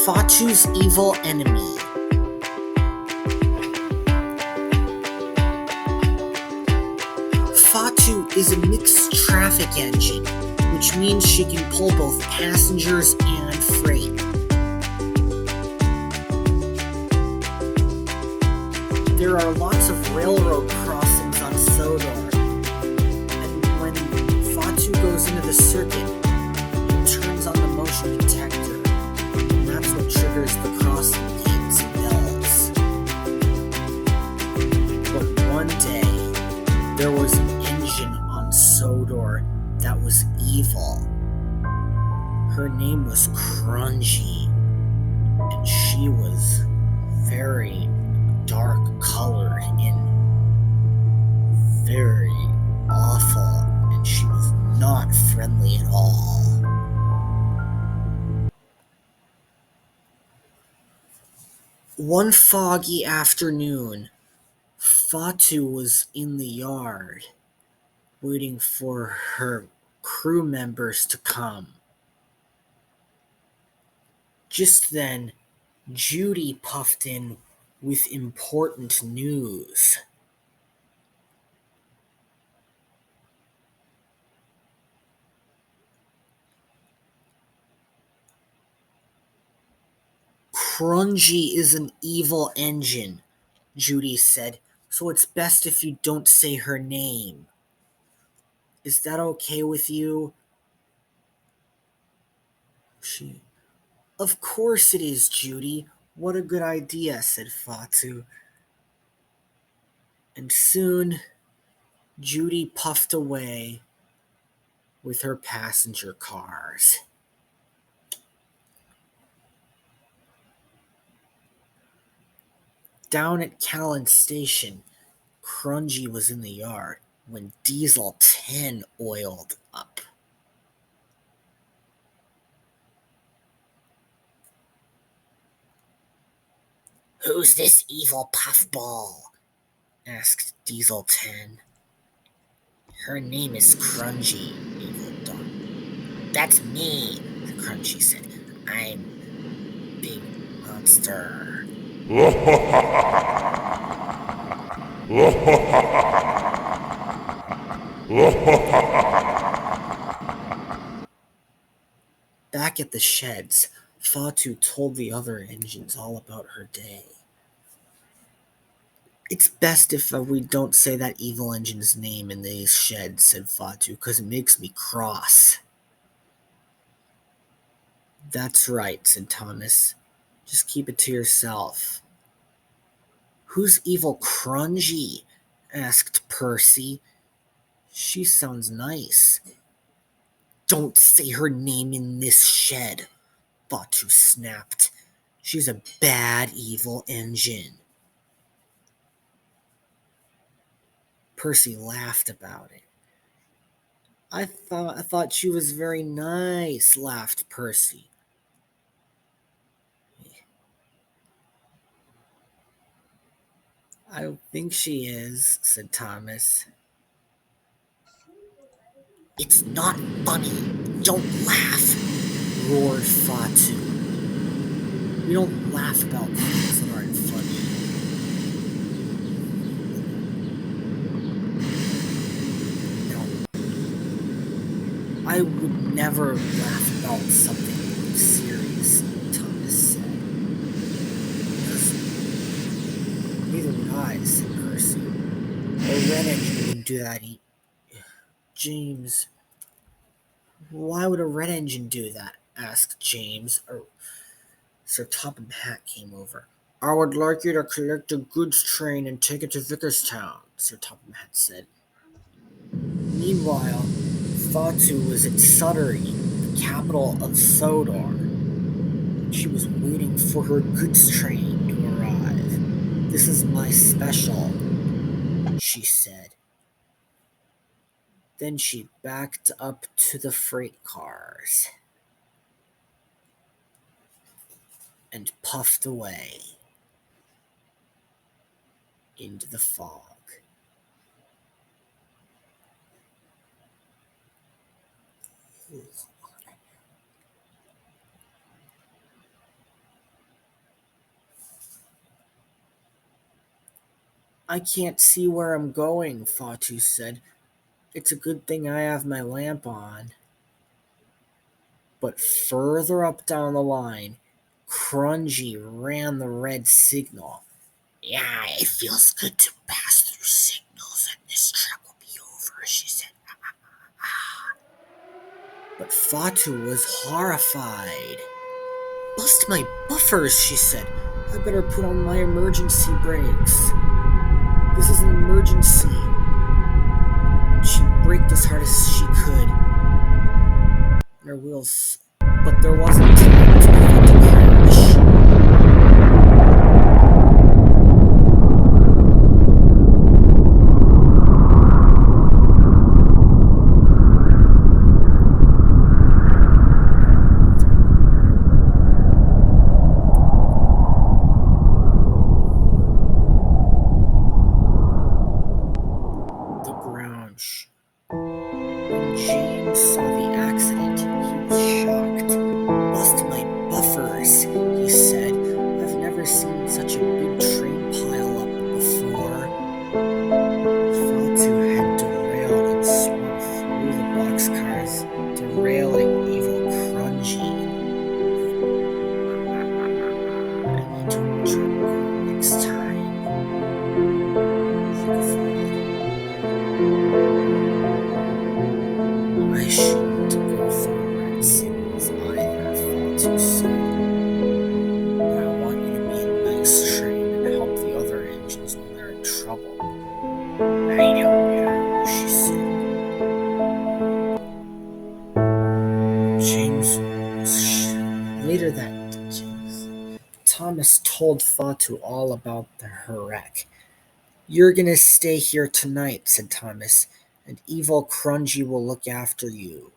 Fatou's evil enemy. Fatou is a mixed traffic engine, which means she can pull both passengers and freight. There are lots of railroad crossings on Sodor, and when Fatou goes into the circuit, it turns on the motion detector, and that's what triggers the crossing gates and bells. But one day, there was an engine on Sodor that was evil. Her name was Grungy, and she was very dark colored and very awful, and she was not friendly at all. One foggy afternoon, Fatou was in the yard, waiting for her crew members to come. Just then, Judy puffed in with important news. Grungy is an evil engine, Judy said, so it's best if you don't say her name. Is that okay with you? Of course it is, Judy. What a good idea, said Fatou. And soon, Judy puffed away with her passenger cars. Down at Callan Station, Grungy was in the yard when Diesel 10 oiled up. "Who's this evil puffball?" asked Diesel 10. "Her name is Grungy," Evil Dog. "That's me," Grungy said. "I'm Big Monster." Back at the sheds, Fatou told the other engines all about her day. "It's best if we don't say that evil engine's name in these sheds," said Fatou, "because it makes me cross." "That's right," said Thomas. "Just keep it to yourself." "Who's evil Grungy?" asked Percy. "She sounds nice." "Don't say her name in this shed," Fatou snapped. "She's a bad evil engine." Percy laughed about it. I thought she was very nice," laughed Percy. "I don't think she is," said Thomas. "It's not funny. Don't laugh," roared Fatou. "We don't laugh about things that aren't funny." "No, I would never laugh about something serious," Thomas said. "Neither would I," said Percy. "A red engine would do that." "James, why would a red engine do that?" asked James. Sir Topham Hatt came over. "I would like you to collect a goods train and take it to Vickerstown," Sir Topham Hatt said. Meanwhile, Fatou was at Suttery, the capital of Sodor. She was waiting for her goods train to arrive. "This is my special," she said. Then she backed up to the freight cars and puffed away into the fog. I can't see where I'm going, Fatu said. It's a good thing I have my lamp on. But further up down the line, Crungy ran the red signal. Yeah, it feels good to pass through signals and this trip will be over, she said. But Fatu was horrified. Bust my buffers, she said. I better put on my emergency brakes. This is an emergency. She braked as hard as she could. And her wheels, but there wasn't time to prevent a crash. The ground. When James saw the accident, he was shocked. Bust my buffers, he said. I've never seen such a big train pile up before. Fatu had derailed and swung through the boxcars, derailing evil Crungy. I need to return next time. I shouldn't go through red signals either, Fatu said. But I want you to be a nice train and help the other engines when they're in trouble. I don't know, she said. James was later that day. Thomas told Fatu all about her wreck. You're gonna stay here tonight, said Thomas, and evil Crungy will look after you,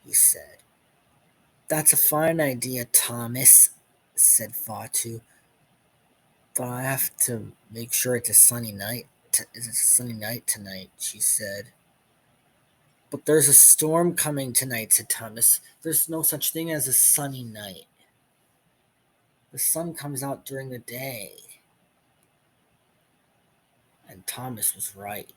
he said. That's a fine idea, Thomas, said Fatu. But I have to make sure it's a sunny night. It's a sunny night tonight, she said. But there's a storm coming tonight, said Thomas. There's no such thing as a sunny night. The sun comes out during the day. And Thomas was right.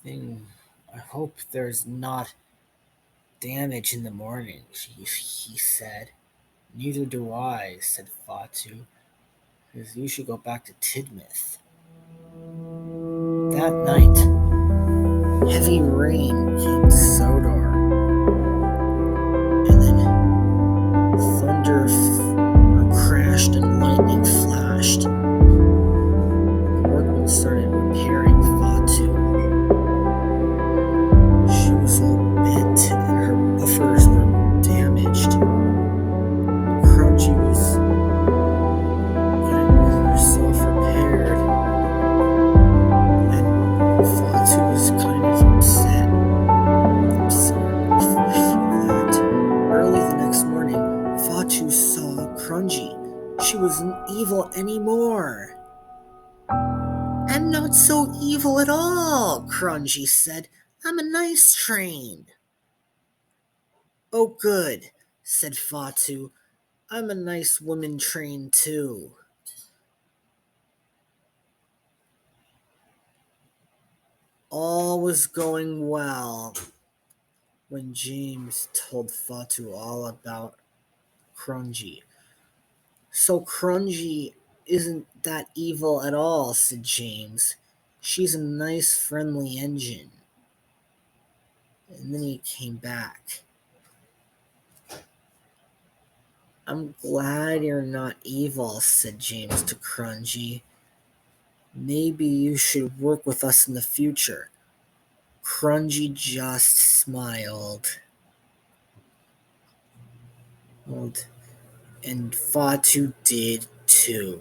I hope there's not damage in the morning, he said. Neither do I, said Fatu, because you should go back to Tidmouth. That night, heavy rain came to Sodor, and then thunder crashed and lightning flashed. The workmen started repairing Fatu. She was all bent and her buffers were damaged. Crunchy was getting herself repaired, and Fatu was kind of upset. Early the next morning, Fatu saw Crungy. She wasn't evil anymore. I'm not so evil at all, Crungy said. I'm a nice train. Oh, good, said Fatu. I'm a nice woman train, too. All was going well when James told Fatu all about Crungy. So Crungy isn't that evil at all, said James. She's a nice, friendly engine. And then he came back. I'm glad you're not evil, said James to Crungy. Maybe you should work with us in the future. Crungy just smiled. And Fatu did too.